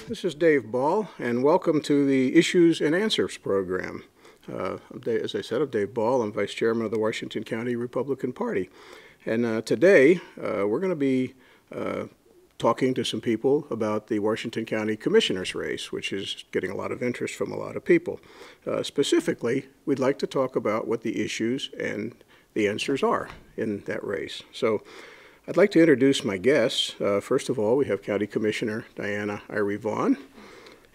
This is Dave Ball, and welcome to the Issues and Answers program. As I said, I'm Dave Ball. I'm Vice Chairman of the Washington County Republican Party. And today, we're going to be talking to some people about the Washington County Commissioner's race, which is getting a lot of interest from a lot of people. Specifically, we'd like to talk about what the issues and the answers are in that race. So I'd like to introduce my guests. First of all, we have County Commissioner Diana Irey Vaughan,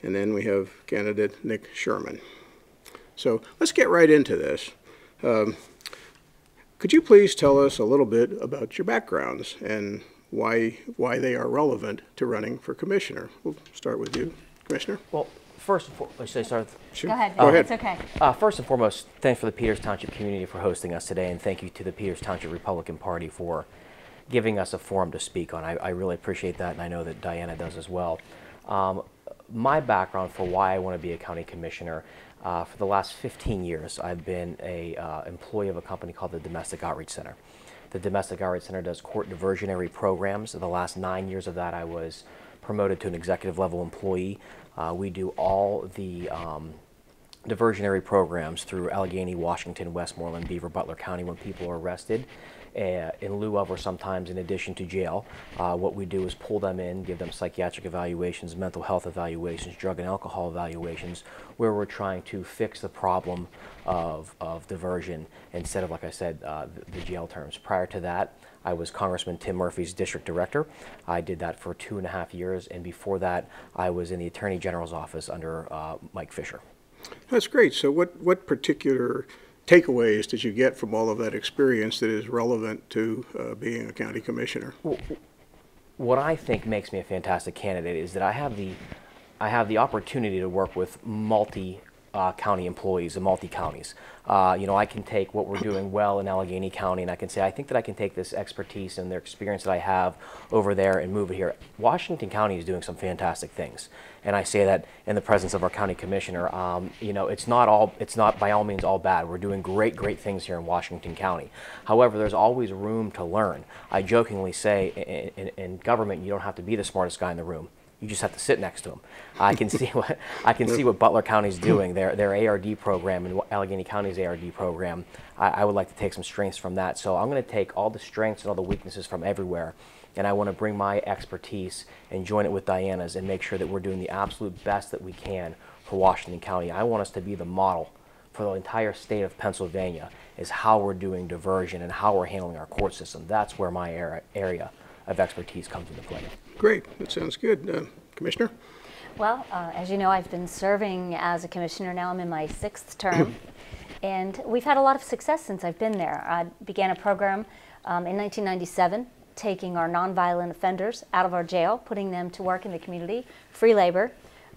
and then we have candidate Nick Sherman. So let's get right into this. Could you please tell us a little bit about your backgrounds and why they are relevant to running for commissioner? We'll start with you, Commissioner. Well, first and foremost, should I start? Sure. Go ahead. Go ahead. It's okay. First and foremost, thanks for the Peters Township community for hosting us today, and thank you to the Peters Township Republican Party for giving us a forum to speak on. I really appreciate that, and I know that Diana does as well. My background for why I want to be a county commissioner, for the last 15 years, I've been a employee of a company called the Domestic Outreach Center. The Domestic Outreach Center does court diversionary programs. The last 9 years of that, I was promoted to an executive level employee. We do all the diversionary programs through Allegheny, Washington, Westmoreland, Beaver, Butler County when people are arrested in lieu of or sometimes in addition to jail. What we do is pull them in, give them psychiatric evaluations, mental health evaluations, drug and alcohol evaluations, where we're trying to fix the problem of diversion instead of, like I said, the jail terms. Prior to that, I was Congressman Tim Murphy's district director. I did that for 2.5 years, and before that, I was in the Attorney General's office under Mike Fisher. That's great. So what particular takeaways did you get from all of that experience that is relevant to being a county commissioner? Well, what I think makes me a fantastic candidate is that I have the opportunity to work with multi-county employees in multi-counties. I can take what we're doing well in Allegheny County, and I can say, I think that I can take this expertise and their experience that I have over there and move it here. Washington County is doing some fantastic things, and I say that in the presence of our county commissioner. It's not by all means all bad. We're doing great things here in Washington County. However, there's always room to learn. I jokingly say, in government, you don't have to be the smartest guy in the room. You just have to sit next to them. I can see what Butler County's doing. Their ARD program and Allegheny County's ARD program. I would like to take some strengths from that. So I'm going to take all the strengths and all the weaknesses from everywhere, and I want to bring my expertise and join it with Diana's and make sure that we're doing the absolute best that we can for Washington County. I want us to be the model for the entire state of Pennsylvania, is how we're doing diversion and how we're handling our court system. That's where my area of expertise comes into play. Great. That sounds good. Commissioner? Well, as you know, I've been serving as a commissioner now. I'm in my 6th term, and we've had a lot of success since I've been there. I began a program in 1997, taking our nonviolent offenders out of our jail, putting them to work in the community, free labor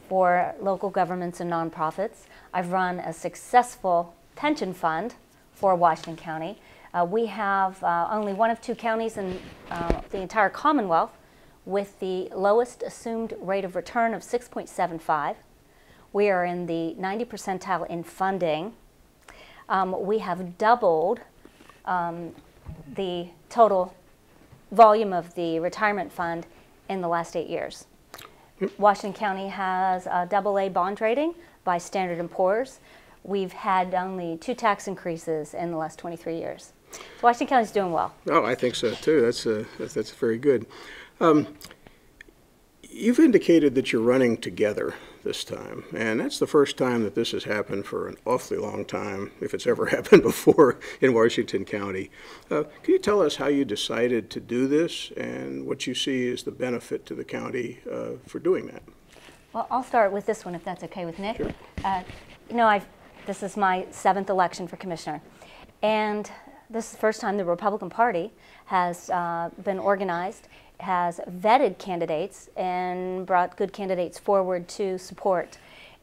for local governments and nonprofits. I've run a successful pension fund for Washington County. We have only one of 2 counties in the entire Commonwealth with the lowest assumed rate of return of 6.75. We are in the 90th percentile in funding. We have doubled the total volume of the retirement fund in the last 8 years. Washington County has a AA bond rating by Standard & Poor's. We've had only 2 tax increases in the last 23 years. So Washington County is doing well. Oh, I think so too. That's very good. You've indicated that you're running together this time, and that's the first time that this has happened for an awfully long time, if it's ever happened before in Washington County. Can you tell us how you decided to do this and what you see as the benefit to the county for doing that? Well, I'll start with this one, if that's okay with Nick. Sure. This is my 7th election for commissioner, and this is the first time the Republican Party has been organized, has vetted candidates and brought good candidates forward to support.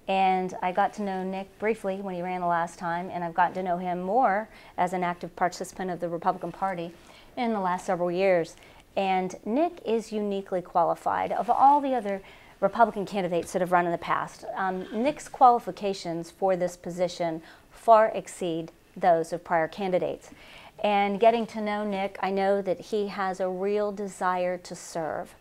And I got to know Nick briefly when he ran the last time, and I've gotten to know him more as an active participant of the Republican Party in the last several years. And Nick is uniquely qualified. Of all the other Republican candidates that have run in the past, Nick's qualifications for this position far exceed those of prior candidates. And getting to know Nick, I know that he has a real desire to serve.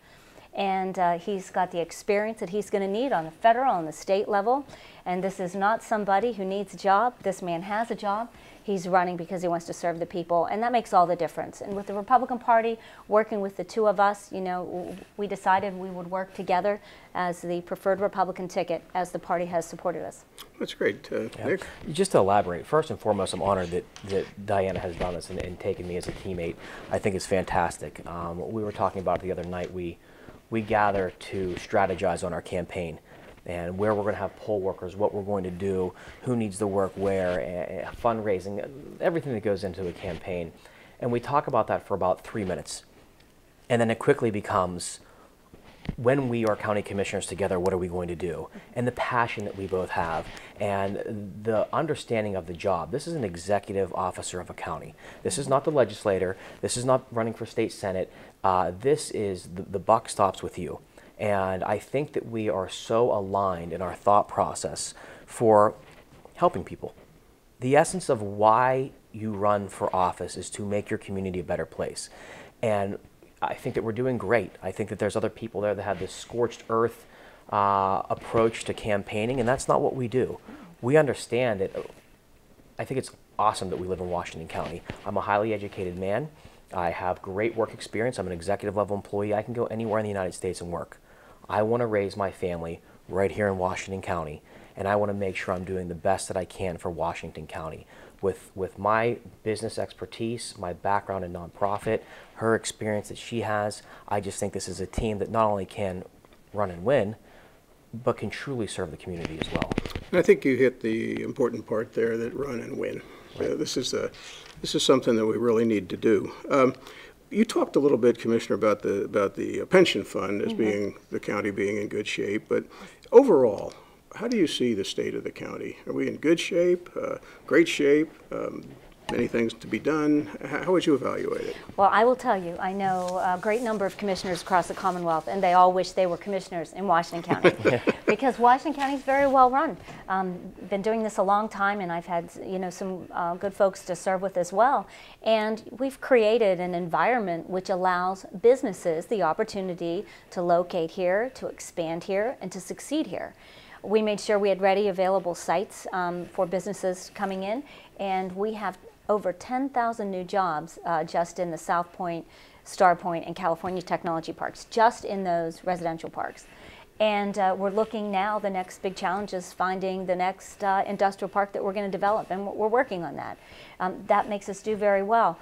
and he's got the experience that he's going to need on the federal and the state level. And this is not somebody who needs a job. This man has a job. He's running because he wants to serve the people, and that makes all the difference. And with the Republican Party, working with the two of us, you know, we decided we would work together as the preferred Republican ticket, as the party has supported us. That's great. Nick? Just to elaborate, first and foremost, I'm honored that Diana has done this and taken me as a teammate. I think it's fantastic. We were talking about it the other night. We gather to strategize on our campaign and where we're going to have poll workers, what we're going to do, who needs to work where, fundraising, everything that goes into a campaign. And we talk about that for about 3 minutes. And then it quickly becomes, when we are county commissioners together, what are we going to do? And the passion that we both have and the understanding of the job. This is an executive officer of a county. This is not the legislator. This is not running for state senate. This is the buck stops with you. And I think that we are so aligned in our thought process for helping people. The essence of why you run for office is to make your community a better place. And I think that we're doing great. I think that there's other people there that have this scorched earth approach to campaigning, and that's not what we do. We understand that. I think it's awesome that we live in Washington County. I'm a highly educated man. I have great work experience. I'm an executive level employee. I can go anywhere in the United States and work. I want to raise my family right here in Washington County, and I want to make sure I'm doing the best that I can for Washington County. With my business expertise, my background in nonprofit, her experience that she has, I just think this is a team that not only can run and win, but can truly serve the community as well. And I think you hit the important part there, that run and win. Right. This is something that we really need to do. You talked a little bit, Commissioner, about the pension fund as being, the county being in good shape, but overall, how do you see the state of the county? Are we in good shape, great shape, many things to be done? How would you evaluate it? Well, I will tell you, I know a great number of commissioners across the Commonwealth, and they all wish they were commissioners in Washington County because Washington County is very well run. Been doing this a long time, and I've had some good folks to serve with as well. And we've created an environment which allows businesses the opportunity to locate here, to expand here, and to succeed here. We made sure we had ready available sites for businesses coming in, and we have over 10,000 new jobs just in the South Point, Star Point, and California Technology Parks, just in those residential parks. And we're looking now, the next big challenge is finding the next industrial park that we're going to develop, and we're working on that. That makes us do very well.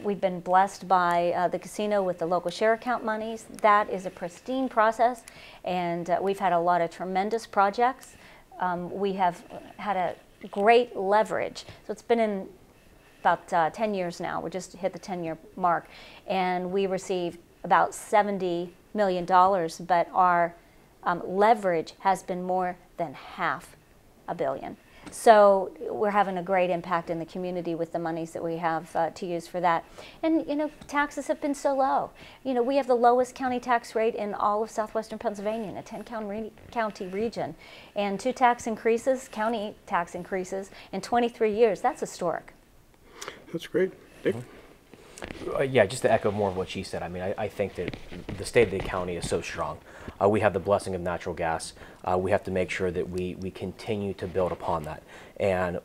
We've been blessed by the casino with the local share account monies. That is a pristine process, and we've had a lot of tremendous projects. We have had a great leverage. So it's been in about 10 years now. We just hit the 10-year mark, and we received about $70 million, but our leverage has been more than $500 million. So we're having a great impact in the community with the monies that we have to use for that. And taxes have been so low. We have the lowest county tax rate in all of southwestern Pennsylvania, in a 10-county region. And 2 tax increases, county tax increases, in 23 years. That's historic. That's great. Dick? Yeah, just to echo more of what she said, I mean, I think that the state of the county is so strong. We have the blessing of natural gas. We have to make sure that we continue to build upon that. And,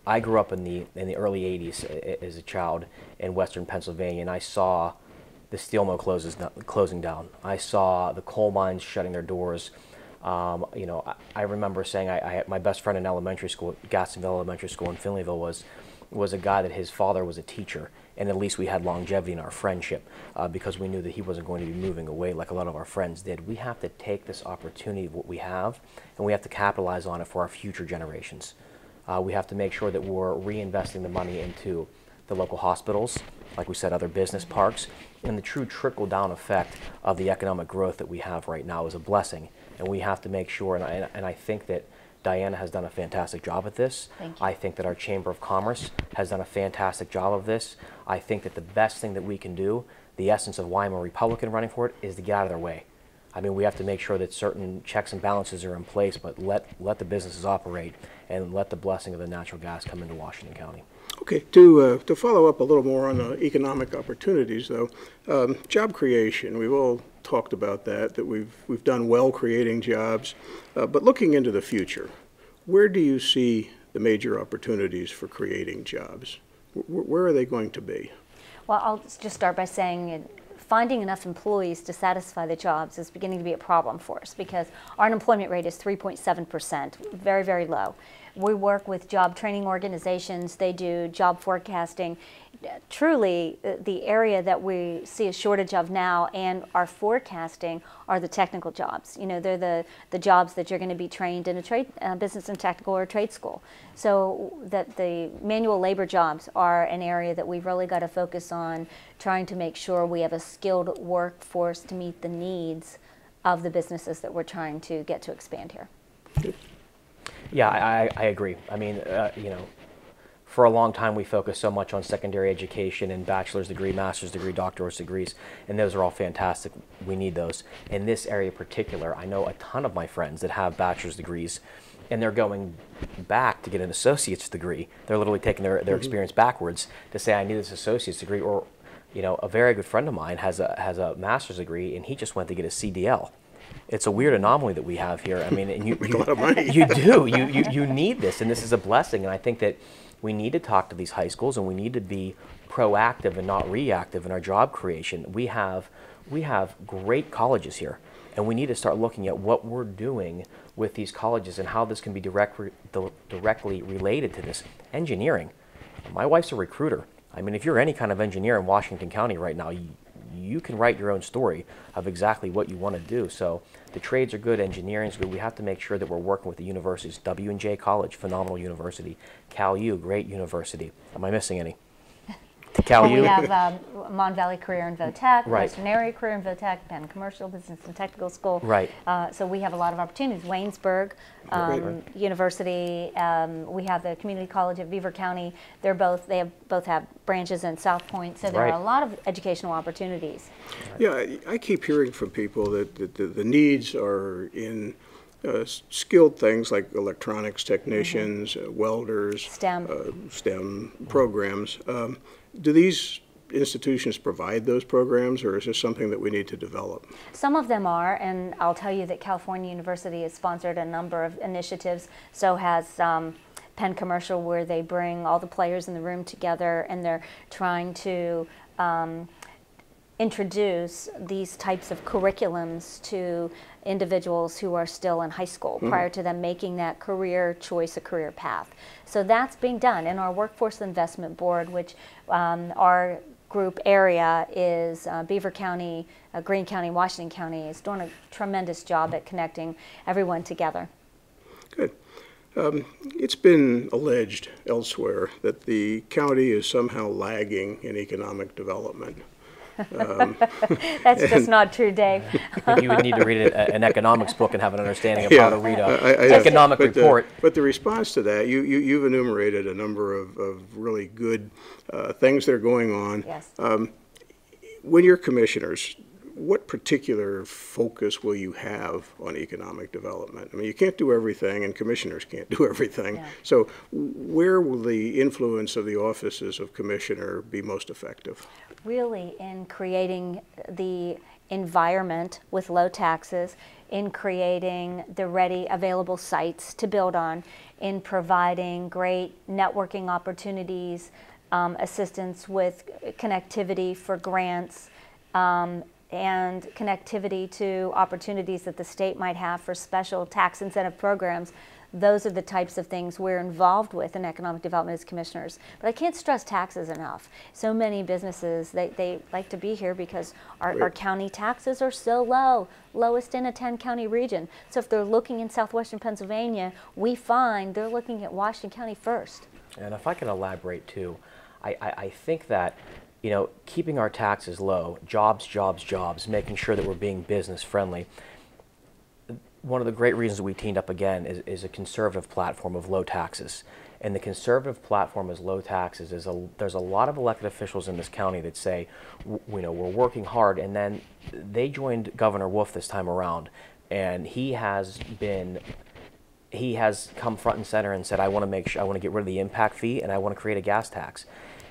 I grew up in the early 80s as a child in western Pennsylvania, and I saw the steel mill closing down. I saw the coal mines shutting their doors. I remember saying my best friend in elementary school, Gastonville Elementary School in Finleyville, was a guy that his father was a teacher, and at least we had longevity in our friendship because we knew that he wasn't going to be moving away like a lot of our friends did. We have to take this opportunity of what we have, and we have to capitalize on it for our future generations. We have to make sure that we're reinvesting the money into the local hospitals, like we said, other business parks, and the true trickle-down effect of the economic growth that we have right now is a blessing, and we have to make sure, and I think that Diana has done a fantastic job at this. Thank you. I think that our Chamber of Commerce has done a fantastic job of this. I think that the best thing that we can do, the essence of why I'm a Republican running for it, is to get out of their way. I mean, we have to make sure that certain checks and balances are in place, but let the businesses operate and let the blessing of the natural gas come into Washington County. Okay, to follow up a little more on economic opportunities, though, job creation. We've all talked about that we've done well creating jobs, but looking into the future, where do you see the major opportunities for creating jobs? Where are they going to be? Well, I'll just start by saying finding enough employees to satisfy the jobs is beginning to be a problem for us because our unemployment rate is 3.7%, very, very low. We work with job training organizations. They do job forecasting. Truly, the area that we see a shortage of now and are forecasting are the technical jobs. You know, they're the jobs that you're going to be trained in a trade, business and technical or trade school. So that the manual labor jobs are an area that we've really got to focus on, trying to make sure we have a skilled workforce to meet the needs of the businesses that we're trying to get to expand here. Yeah, I agree. I mean, you know, for a long time we focused so much on secondary education and bachelor's degree, master's degree, doctorate degrees, and those are all fantastic. We need those. In this area in particular, I know a ton of my friends that have bachelor's degrees, and they're going back to get an associate's degree. They're literally taking their experience backwards to say, I need this associate's degree. Or, you know, a very good friend of mine has a master's degree, and he just went to get a CDL. It's a weird anomaly that we have here. I mean, and you a lot of money. You do. You need this, and this is a blessing. And I think that we need to talk to these high schools, and we need to be proactive and not reactive in our job creation. We have great colleges here, and we need to start looking at what we're doing with these colleges and how this can be directly related to this. Engineering. My wife's a recruiter. I mean, if you're any kind of engineer in Washington County right now, you can write your own story of exactly what you want to do. So the trades are good, engineering is good. We have to make sure that we're working with the universities. W&J College, phenomenal university. Cal U, great university. Am I missing any? Cal U? We have Mon Valley Career and Votech, Right. Western Area Career and Votech, Penn Commercial Business and Technical School. Right. So we have a lot of opportunities. Waynesburg University. We have the Community College of Beaver County. They both have branches in South Point. So there Right. are a lot of educational opportunities. Yeah, I keep hearing from people that the needs are in skilled things like electronics technicians, welders, STEM programs. Do these institutions provide those programs, or is this something that we need to develop? Some of them are, and I'll tell you that California University has sponsored a number of initiatives. So has Penn Commercial, where they bring all the players in the room together, and they're trying to introduce these types of curriculums to individuals who are still in high school prior to them making that career choice, a career path. So that's being done. And our Workforce Investment Board, which our group area is Beaver County, Greene County, Washington County, is doing a tremendous job at connecting everyone together. Good. It's been alleged elsewhere that the county is somehow lagging in economic development. That's just not true, Dave. You would need to read an economics book and have an understanding of how to read an economic report. But the response to that, you've enumerated a number of really good things that are going on. Yes. When you're commissioners, what particular focus will you have on economic development? I mean, you can't do everything, and commissioners can't do everything. Yeah. So where will the influence of the offices of commissioner be most effective? Really in creating the environment with low taxes, in creating the ready available sites to build on, in providing great networking opportunities, assistance with connectivity for grants, and connectivity to opportunities that the state might have for special tax incentive programs. Those are the types of things we're involved with in economic development as commissioners. But I can't stress taxes enough. So many businesses, they like to be here because our county taxes are so low, lowest in a 10-county region. So if they're looking in southwestern Pennsylvania, we find they're looking at Washington County first. And if I can elaborate too, I think that, you know, keeping our taxes low, jobs, making sure that we're being business friendly. One of the great reasons we teamed up again is a conservative platform of low taxes. And the conservative platform is low taxes. There's a lot of elected officials in this county that say, we're working hard, and then they joined Governor Wolf this time around, and he has come front and center and said, I want to get rid of the impact fee, and I want to create a gas tax,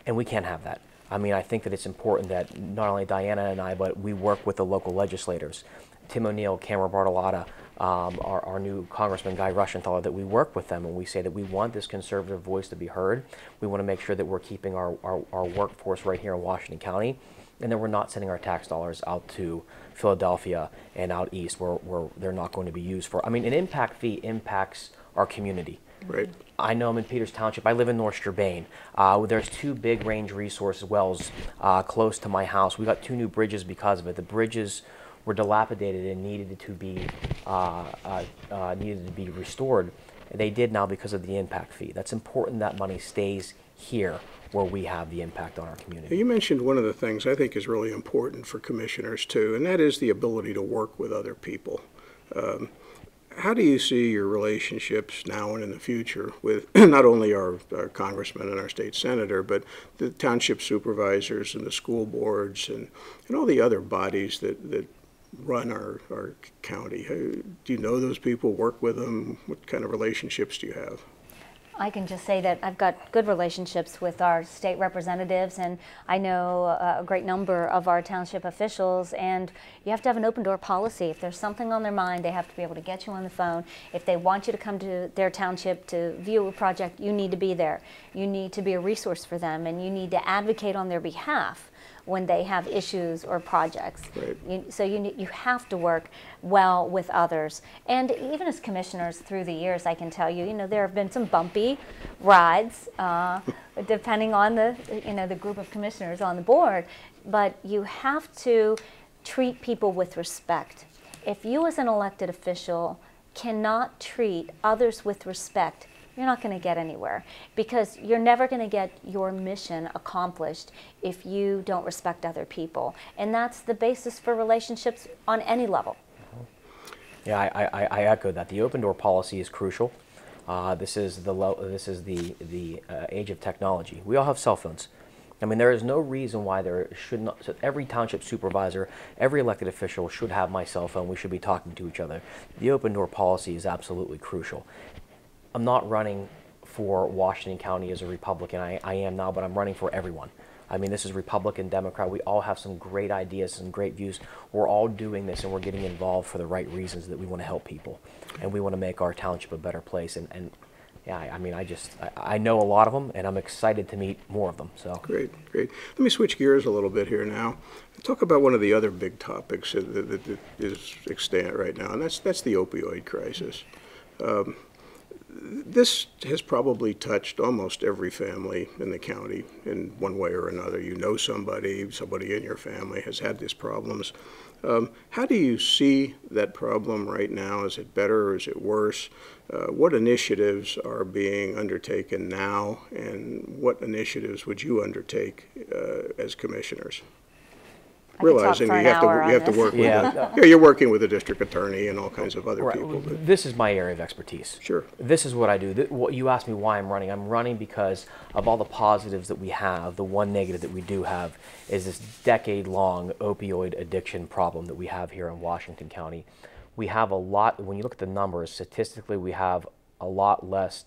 and we can't have that. I mean, I think that it's important that not only Diana and I, but we work with the local legislators, Tim O'Neill, Cameron Bartolotta, our new Congressman Guy Rushenthaler, that we work with them and we say that we want this conservative voice to be heard. We want to make sure that we're keeping our workforce right here in Washington County, and that we're not sending our tax dollars out to Philadelphia and out east where they're not going to be used for. I mean, an impact fee impacts our community. Right. I know I'm in Peters Township. I live in North Strabane. There's 2 big range resource wells close to my house. We got 2 new bridges because of it. The bridges were dilapidated and needed to be restored. They did now because of the impact fee. That's important that money stays here where we have the impact on our community. You mentioned one of the things I think is really important for commissioners too, and that is the ability to work with other people. How do you see your relationships now and in the future with not only our congressman and our state senator, but the township supervisors and the school boards and all the other bodies that run our county? Do you know those people, work with them? What kind of relationships do you have? I can just say that I've got good relationships with our state representatives, and I know a great number of our township officials, and you have to have an open door policy. If there's something on their mind, they have to be able to get you on the phone. If they want you to come to their township to view a project, you need to be there. You need to be a resource for them, and you need to advocate on their behalf when they have issues or projects. Right. So you have to work well with others. And even as commissioners through the years, I can tell you, there have been some bumpy rides, depending on the group of commissioners on the board. But you have to treat people with respect. If you as an elected official cannot treat others with respect, you're not going to get anywhere, because you're never going to get your mission accomplished if you don't respect other people. And that's the basis for relationships on any level. Yeah, I echo that. The open door policy is crucial. This is the age of technology. We all have cell phones. I mean, there is no reason why there should not. So every township supervisor, every elected official should have my cell phone. We should be talking to each other. The open door policy is absolutely crucial. I'm not running for Washington County as a Republican. I am now, but I'm running for everyone. I mean, this is Republican, Democrat. We all have some great ideas, some great views. We're all doing this, and we're getting involved for the right reasons, that we want to help people, and we want to make our township a better place. And yeah, I mean, I know a lot of them, and I'm excited to meet more of them. So great. Let me switch gears a little bit here now. Talk about one of the other big topics that is extant right now, and that's the opioid crisis. This has probably touched almost every family in the county in one way or another. You know somebody in your family has had these problems. How do you see that problem right now? Is it better or is it worse? What initiatives are being undertaken now, and what initiatives would you undertake as commissioners? Realizing you have to work with you're working with a district attorney and all kinds of other people. But this is my area of expertise. Sure. This is what I do. What you asked me why I'm running. I'm running because of all the positives that we have. The one negative that we do have is this decade-long opioid addiction problem that we have here in Washington County. We have a lot. When you look at the numbers, statistically, we have a lot less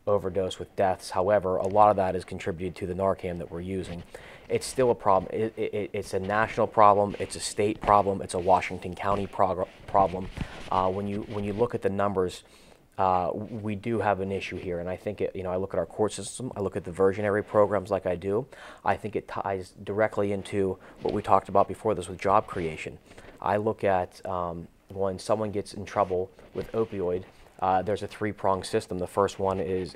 overdose with deaths. However, a lot of that is contributed to the Narcan that we're using. It's still a problem. It's a national problem. It's a state problem. It's a Washington County problem. When you look at the numbers, we do have an issue here, and I think I look at our court system. I look at diversionary programs like I do. I think it ties directly into what we talked about before this with job creation. I look at when someone gets in trouble with opioid. There's a 3-pronged system. The first one is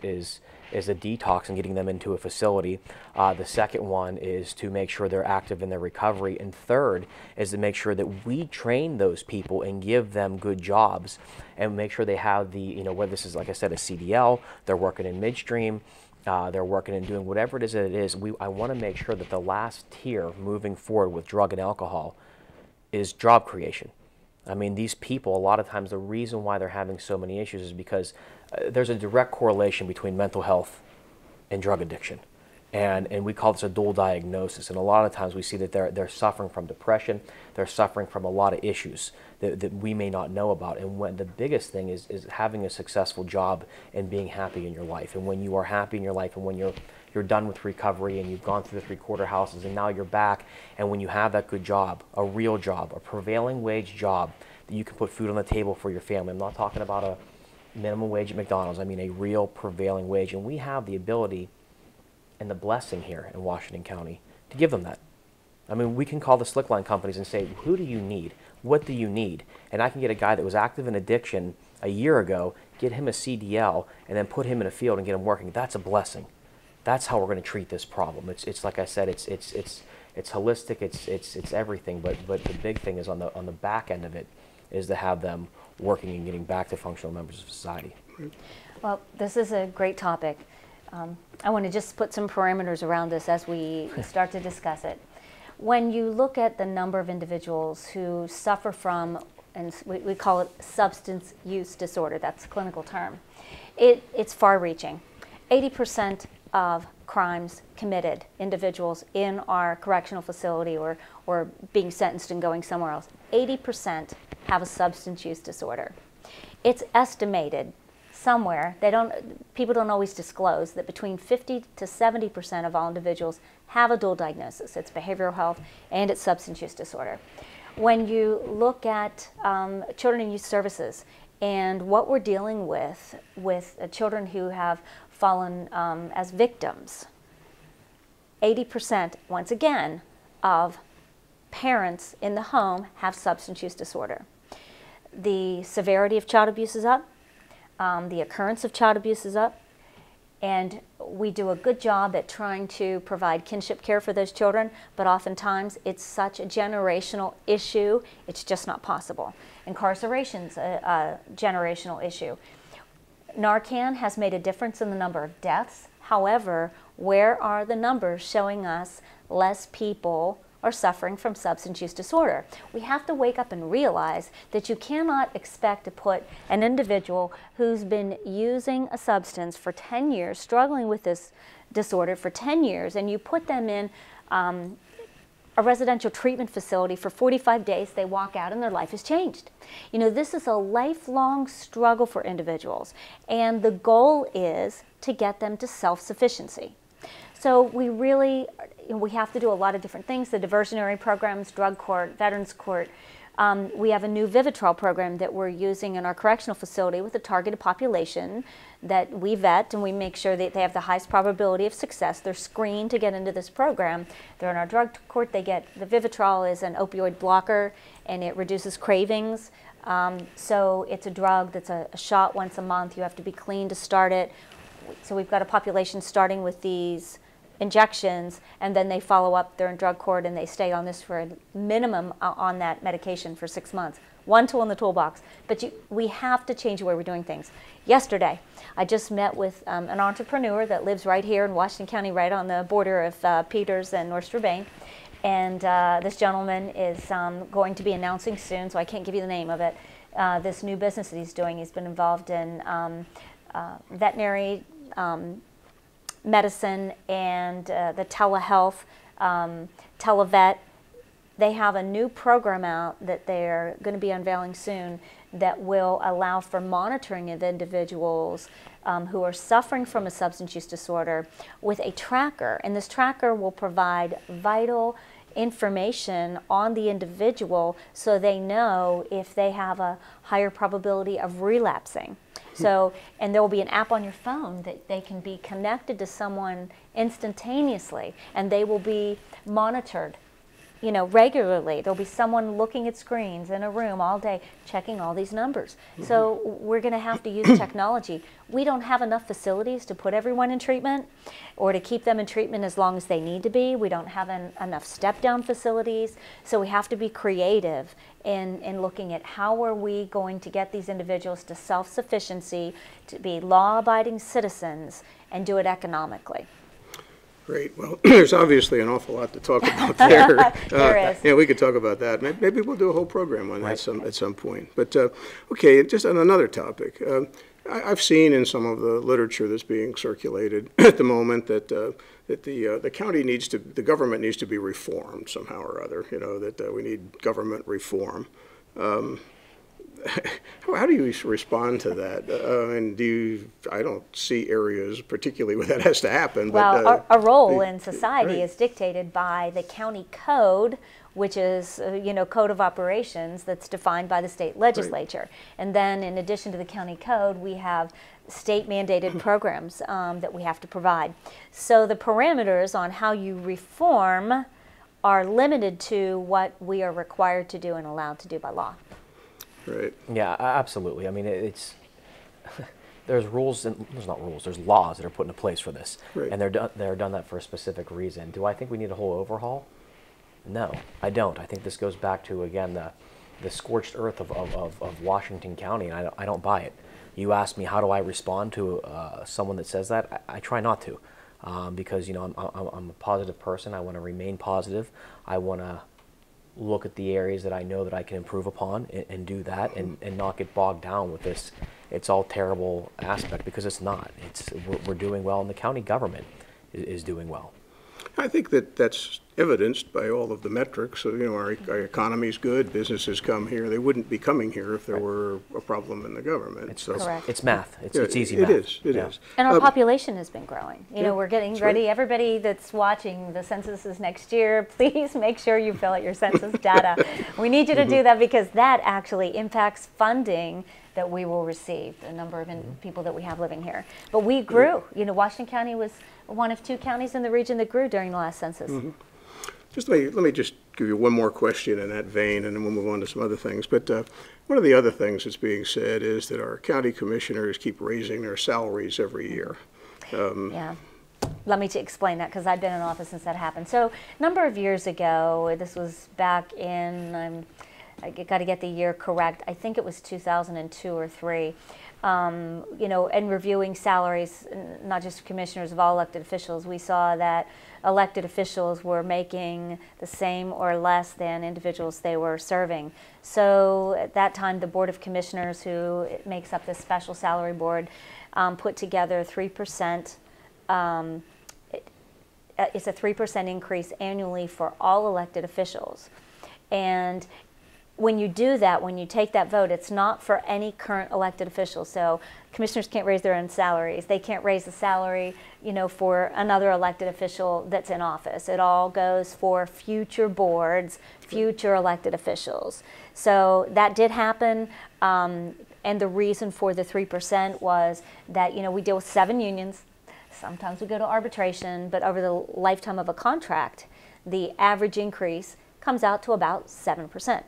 a detox and getting them into a facility. The second one is to make sure they're active in their recovery. And third is to make sure that we train those people and give them good jobs and make sure they have the, whether this is, like I said, a CDL, they're working in midstream, they're working and doing whatever it is that it is. I want to make sure that the last tier moving forward with drug and alcohol is job creation. I mean, these people, a lot of times, the reason why they're having so many issues is because there's a direct correlation between mental health and drug addiction. And we call this a dual diagnosis. And a lot of times we see that they're suffering from depression, they're suffering from a lot of issues that we may not know about. And when the biggest thing is having a successful job and being happy in your life. And when you are happy in your life, and when you're done with recovery and you've gone through the 3-quarter houses and now you're back, and when you have that good job, a real job, a prevailing wage job, that you can put food on the table for your family. I'm not talking about a minimum wage at McDonald's. I mean a real prevailing wage. And we have the ability and the blessing here in Washington County to give them that. I mean, we can call the slick line companies and say, who do you need? What do you need? And I can get a guy that was active in addiction a year ago, get him a CDL, and then put him in a field and get him working. That's a blessing. That's how we're going to treat this problem. It's like I said, it's holistic, it's everything. But the big thing is on the back end of it is to have them working and getting back to functional members of society. Well, this is a great topic. I want to just put some parameters around this as we start to discuss it. When you look at the number of individuals who suffer from, and we call it substance use disorder, that's a clinical term, it's far-reaching. 80% of crimes committed, individuals in our correctional facility or being sentenced and going somewhere else, 80% have a substance use disorder. It's estimated somewhere, people don't always disclose, that between 50 to 70% of all individuals have a dual diagnosis. It's behavioral health and it's substance use disorder. When you look at children and youth services and what we're dealing with children who have fallen as victims, 80%, once again, of parents in the home have substance use disorder. The severity of child abuse is up. The occurrence of child abuse is up, and we do a good job at trying to provide kinship care for those children, but oftentimes it's such a generational issue, it's just not possible. Incarceration's a generational issue. Narcan has made a difference in the number of deaths. However, where are the numbers showing us less people are suffering from substance use disorder? We have to wake up and realize that you cannot expect to put an individual who's been using a substance for 10 years, struggling with this disorder for 10 years, and you put them in a residential treatment facility for 45 days, they walk out and their life has changed. You know, this is a lifelong struggle for individuals, and the goal is to get them to self-sufficiency. So we have to do a lot of different things, the diversionary programs, drug court, veterans court. We have a new Vivitrol program that we're using in our correctional facility with a targeted population that we vet, and we make sure that they have the highest probability of success. They're screened to get into this program. They're in our drug court. They get, the Vivitrol is an opioid blocker, and it reduces cravings. So it's a drug that's a shot once a month. You have to be clean to start it. So we've got a population starting with these injections, and then they follow up, they're in drug court, and they stay on this for a minimum on that medication for 6 months. One tool in the toolbox, but we have to change the way we're doing things. Yesterday, I just met with an entrepreneur that lives right here in Washington County, right on the border of Peters and North Strabane, and this gentleman is going to be announcing soon, so I can't give you the name of it, this new business that he's doing. He's been involved in veterinary medicine and the telehealth, televet. They have a new program out that they're going to be unveiling soon that will allow for monitoring of individuals who are suffering from a substance use disorder with a tracker. And this tracker will provide vital information on the individual so they know if they have a higher probability of relapsing. So, and there will be an app on your phone that they can be connected to someone instantaneously, and they will be monitored, you know, regularly. There'll be someone looking at screens in a room all day, checking all these numbers. So we're going to have to use technology. We don't have enough facilities to put everyone in treatment or to keep them in treatment as long as they need to be. We don't have enough step-down facilities. So we have to be creative in looking at how are we going to get these individuals to self-sufficiency, to be law-abiding citizens, and do it economically. Great. Well, there's obviously an awful lot to talk about there. There is. Yeah, we could talk about that. Maybe we'll do a whole program on that at some point. But okay, just on another topic, I've seen in some of the literature that's being circulated at the moment that the county needs to, the government needs to be reformed somehow or other. You know, that we need government reform. How do you respond to that? And I don't see areas particularly where that has to happen. Well, but, our role in society right. is dictated by the county code, which is, code of operations that's defined by the state legislature. Right. And then in addition to the county code, we have state mandated programs that we have to provide. So the parameters on how you reform are limited to what we are required to do and allowed to do by law. Right. Yeah, absolutely. I mean, it's there's rules and there's not rules. There's laws that are put into place for this, right. and they're done that for a specific reason. Do I think we need a whole overhaul? No, I don't. I think this goes back to again the scorched earth of Washington County, and I don't buy it. You ask me how do I respond to someone that says that? I try not to, because I'm a positive person. I want to remain positive. I want to look at the areas that I know that I can improve upon and do that and not get bogged down with this it's all terrible aspect, because it's not. We're doing well, and the county government is doing well. I think that's evidenced by all of the metrics. So, our economy's good, businesses come here. They wouldn't be coming here if there were a problem in the government. Correct. It's math. It's easy math. It is. And our population has been growing. We're getting ready. Right. Everybody that's watching, the census is next year. Please make sure you fill out your census data. We need you to do that, because that actually impacts funding that we will receive, the number of people that we have living here. But we grew. Washington County was one of 2 counties in the region that grew during the last census. Just let me just give you one more question in that vein, and then we'll move on to some other things. But one of the other things that's being said is that our county commissioners keep raising their salaries every year. Yeah. Let me explain that, because I've been in office since that happened. So a number of years ago, this was back in, I got to get the year correct, I think it was 2002 or 3. And reviewing salaries, not just commissioners, of all elected officials, we saw that elected officials were making the same or less than individuals they were serving. So at that time, the Board of Commissioners, who makes up this special salary board, put together 3%. It's a 3% increase annually for all elected officials. And when you do that, when you take that vote, it's not for any current elected official. So commissioners can't raise their own salaries. They can't raise the salary, for another elected official that's in office. It all goes for future boards, future elected officials. So that did happen. And the reason for the 3% was that, we deal with 7 unions. Sometimes we go to arbitration, but over the lifetime of a contract, the average increase comes out to about 7%.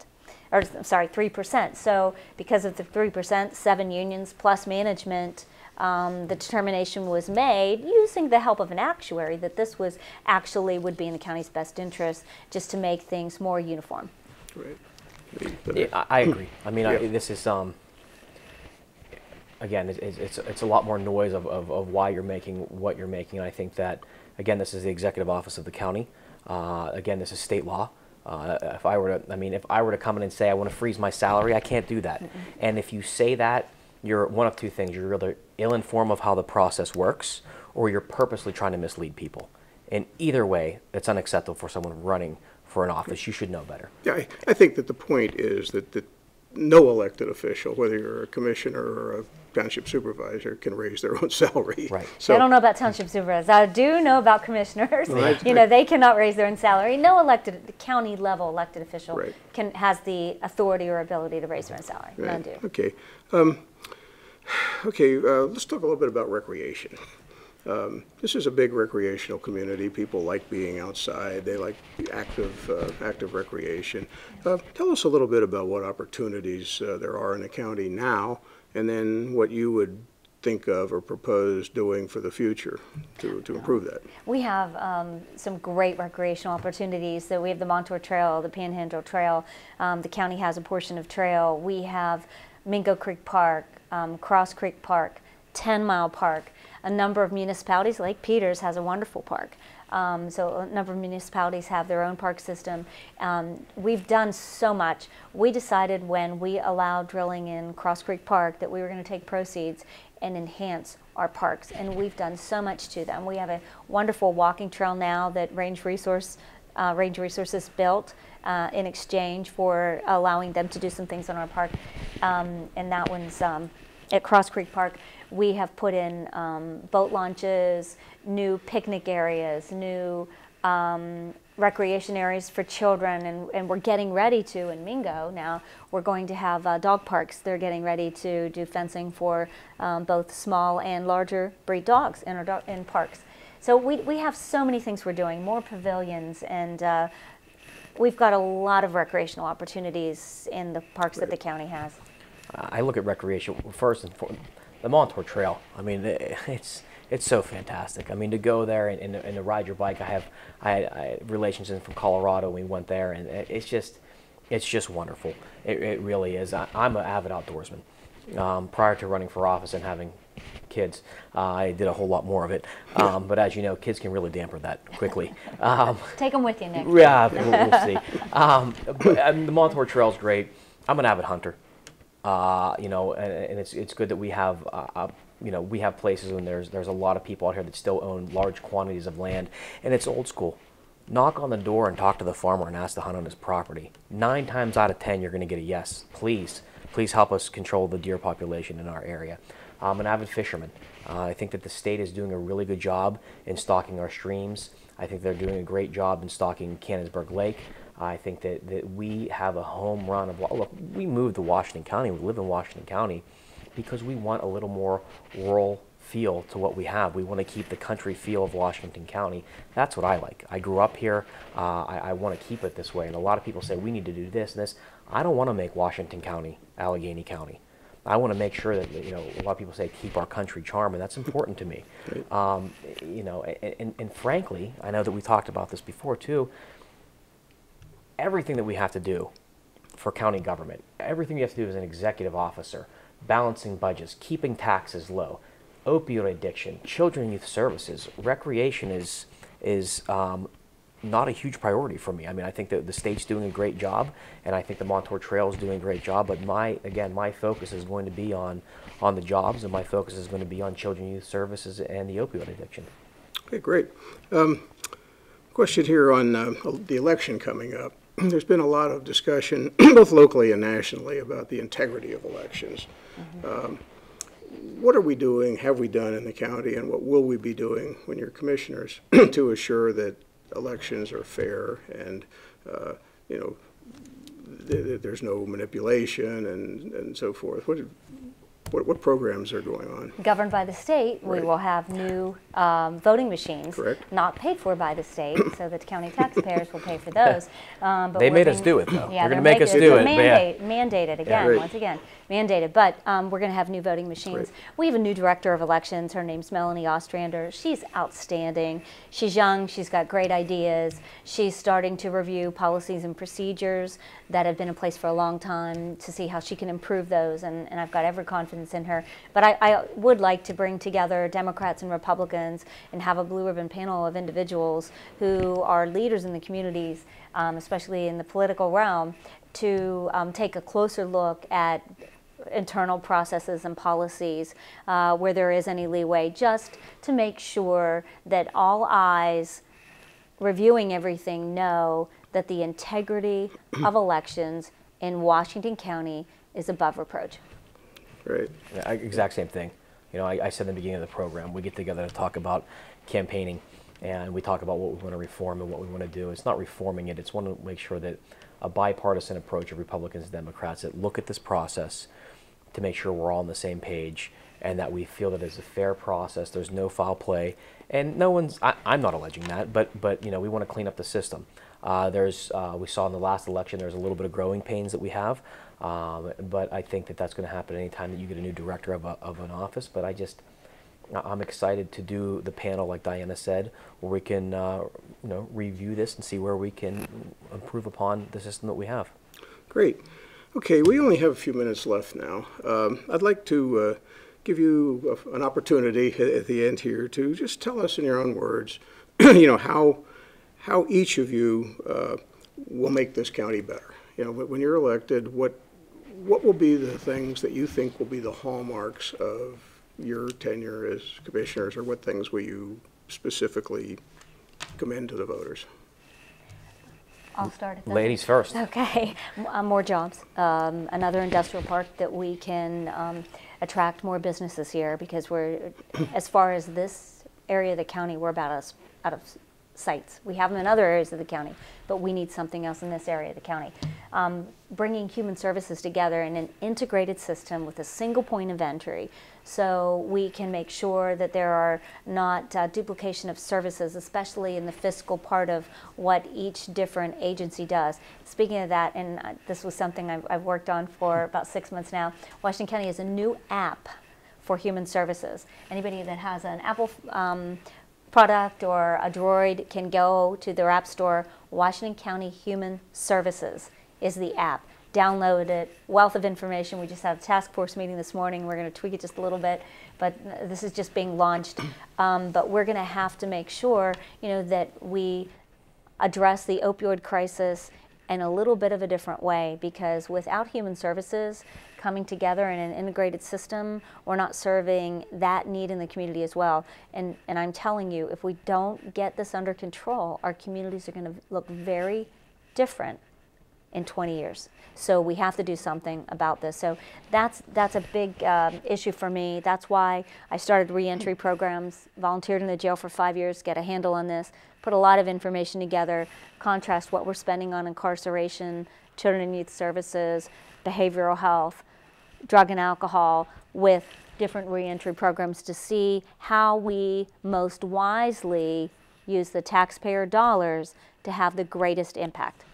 Or sorry, 3%. So because of the 3%, 7 unions plus management, the determination was made using the help of an actuary that this was actually would be in the county's best interest, just to make things more uniform. Right. Yeah, I agree. I mean, this is again, it's a lot more noise of why you're making what you're making. And I think that, again, this is the executive office of the county. Again, this is state law. If I were to come in and say I want to freeze my salary, I can't do that. And if you say that, you're one of 2 things. You're either ill-informed of how the process works, or you're purposely trying to mislead people. And either way, it's unacceptable for someone running for an office. You should know better. Yeah, I think that the point is that no elected official, whether you're a commissioner or a township supervisor, can raise their own salary. Right. So I don't know about township supervisors. I do know about commissioners. Right. They cannot raise their own salary. No county level elected official Right. has the authority or ability to raise their own salary. Right. None do. Okay. Let's talk a little bit about recreation. This is a big recreational community. People like being outside. They like active recreation. Tell us a little bit about what opportunities there are in the county now, and then what you would think of or propose doing for the future to improve that. We have some great recreational opportunities. So we have the Montour Trail, the Panhandle Trail. The county has a portion of trail. We have Mingo Creek Park, Cross Creek Park, 10 Mile Park. A number of municipalities, Lake Peters has a wonderful park. So a number of municipalities have their own park system. We've done so much. We decided when we allowed drilling in Cross Creek Park that we were going to take proceeds and enhance our parks. And we've done so much to them. We have a wonderful walking trail now that Range Resources built in exchange for allowing them to do some things in our park. And that one's at Cross Creek Park. We have put in boat launches, new picnic areas, new recreation areas for children, and we're getting ready to, in Mingo now, we're going to have dog parks. They're getting ready to do fencing for both small and larger breed dogs in parks. So we have so many things we're doing, more pavilions, and we've got a lot of recreational opportunities in the parks that the county has. I look at recreation first and foremost. The Montour Trail, I mean, it's so fantastic. I mean, to go there and to ride your bike. I had relations from Colorado. We went there, and it's just wonderful. It really is. I'm an avid outdoorsman. Prior to running for office and having kids, I did a whole lot more of it. But as you know, kids can really damper that quickly. Take them with you next. Yeah, we'll see. But the Montour Trail is great. I'm an avid hunter. You know, and it's good that we have, you know, we have places when there's a lot of people out here that still own large quantities of land, and it's old school. Knock on the door and talk to the farmer and ask to hunt on his property. 9 times out of 10, you're going to get a yes. Please help us control the deer population in our area. I'm an avid fisherman. I think that the state is doing a really good job in stocking our streams. I think they're doing a great job in stocking Cannonsburg Lake. I think that we have a home run of, look, we moved to Washington County, we live in Washington County because we want a little more rural feel to what we have. We want to keep the country feel of Washington County. That's what I like. I grew up here. I want to keep it this way. And a lot of people say we need to do this and this. I don't want to make Washington County Allegheny County. I want to make sure that, you know, a lot of people say keep our country charm, and that's important to me. You know, and frankly, I know that we talked about this before too. Everything that we have to do for county government, everything you have to do as an executive officer, balancing budgets, keeping taxes low, opioid addiction, children and youth services, recreation is not a huge priority for me. I mean, I think that the state's doing a great job, and I think the Montour Trail is doing a great job, but my focus is going to be on the jobs, and my focus is going to be on children and youth services and the opioid addiction. Okay, great. Question here on the election coming up. There's been a lot of discussion, both locally and nationally, about the integrity of elections. Mm-hmm. What are we doing, have we done in the county, and what will we be doing when you're commissioners to assure that elections are fair and, you know, there's no manipulation and so forth? What programs are going on? Governed by the state, right. We will have new voting machines, correct, not paid for by the state, so that county taxpayers will pay for those. But they made us do it, though. Yeah, they're going to make us do it. Mandated again, right. Once again, mandated. But we're going to have new voting machines. Right. We have a new director of elections. Her name's Melanie Ostrander. She's outstanding. She's young. She's got great ideas. She's starting to review policies and procedures that have been in place for a long time to see how she can improve those. And I've got every confidence in her. But I would like to bring together Democrats and Republicans and have a blue ribbon panel of individuals who are leaders in the communities, especially in the political realm, to take a closer look at internal processes and policies where there is any leeway, just to make sure that all eyes reviewing everything know that the integrity of elections in Washington County is above reproach. Right. Yeah, exact same thing. You know, I said in the beginning of the program, we get together to talk about campaigning, and we talk about what we want to reform and what we want to do. It's not reforming it. It's want to make sure that a bipartisan approach of Republicans and Democrats that look at this process to make sure we're all on the same page and that we feel that it's a fair process. There's no foul play, and no one's. I'm not alleging that, but you know, we want to clean up the system. We saw in the last election there's a little bit of growing pains that we have, but I think that that's going to happen anytime that you get a new director of an office. But I'm excited to do the panel, like Diana said, where we can you know, review this and see where we can improve upon the system that we have. Great. Okay, we only have a few minutes left now. I'd like to give you an opportunity at the end here to just tell us in your own words, you know, how each of you will make this county better. You know, when you're elected, what will be the things that you think will be the hallmarks of your tenure as commissioners, or what things will you specifically commend to the voters? I'll start at that. Ladies first. Okay, more jobs. Another industrial park that we can attract more businesses here, because we're, as far as this area of the county, we're about out of sites. We have them in other areas of the county, but we need something else in this area of the county. Bringing human services together in an integrated system with a single point of entry, so we can make sure that there are not duplication of services, especially in the fiscal part of what each different agency does. Speaking of that, and this was something I've worked on for about 6 months now, Washington County has a new app for human services. Anybody that has an Apple product or a Droid can go to their app store. Washington County Human Services is the app. Download it, wealth of information. We just had a task force meeting this morning. We're going to tweak it just a little bit, but this is just being launched. But we're going to have to make sure, that we address the opioid crisis in a little bit of a different way, because without human services coming together in an integrated system, we're not serving that need in the community as well. And I'm telling you, if we don't get this under control, our communities are going to look very different in 20 years. So we have to do something about this. So that's a big issue for me. That's why I started reentry programs, volunteered in the jail for 5 years, get a handle on this, put a lot of information together, contrast what we're spending on incarceration, children and youth services, behavioral health, drug and alcohol, with different reentry programs to see how we most wisely use the taxpayer dollars to have the greatest impact.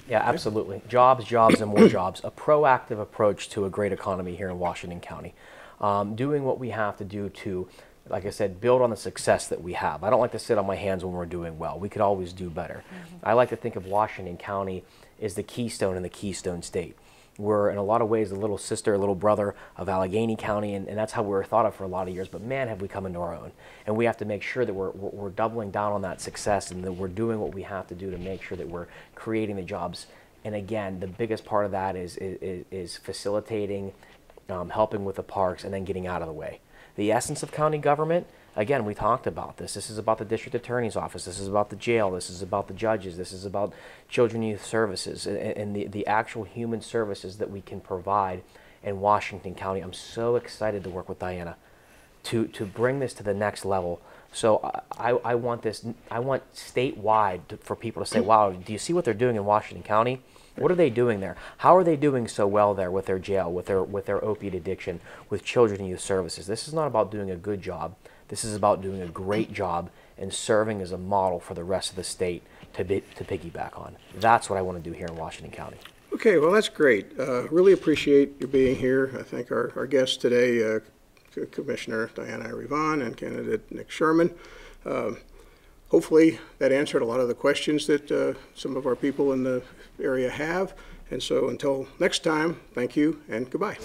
Yeah, absolutely. Jobs, jobs, and more jobs. A proactive approach to a great economy here in Washington County. Doing what we have to do to, like I said, build on the success that we have. I don't like to sit on my hands when we're doing well. We could always do better. I like to think of Washington County as the keystone in the Keystone State. We're in a lot of ways the little sister, little brother of Allegheny County, and that's how we were thought of for a lot of years. But man, have we come into our own. And we have to make sure that we're doubling down on that success, and that we're doing what we have to do to make sure that we're creating the jobs. And again, the biggest part of that is facilitating, helping with the parks, and then getting out of the way. The essence of county government, again, we talked about this. This is about the district attorney's office. This is about the jail. This is about the judges. This is about children and youth services, and the actual human services that we can provide in Washington County. I'm so excited to work with Diana to bring this to the next level. So I want this. I want statewide for people to say, wow, do you see what they're doing in Washington County? What are they doing there? How are they doing so well there with their jail, with their opiate addiction, with children and youth services? This is not about doing a good job. This is about doing a great job and serving as a model for the rest of the state to piggyback on. That's what I want to do here in Washington County. Okay, well, that's great. Really appreciate you being here. I think our guests today, Commissioner Diana Irey Vaughan and candidate Nick Sherman. Hopefully that answered a lot of the questions that some of our people in the area have. And so until next time, thank you and goodbye.